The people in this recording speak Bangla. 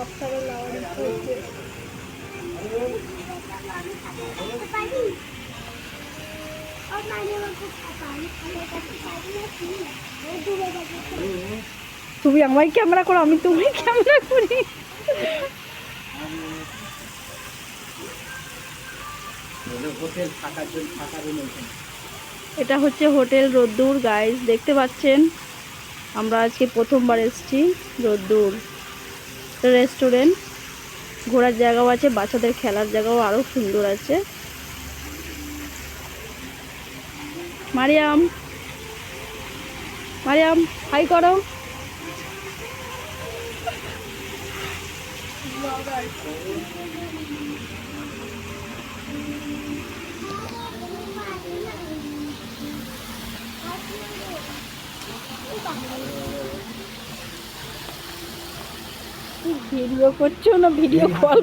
বাচ্চারা লাউড়ি খেয়েছে। তুমি আমায় ক্যামেরা করো, আমি তুমি ক্যামেরা করি। এটা হচ্ছে হোটেল রোদ্দুর গাইস, দেখতে পাচ্ছেন। আমরা আজকে প্রথমবার এসেছি রোদ্দুর রেস্টুরেন্ট। ঘোরার জায়গাও আছে, বাচ্চাদের খেলার জায়গাও আরও সুন্দর আছে। মারিয়াম, মারিয়াম হাই করো। ভিডিও করছো না ভিডিও কল?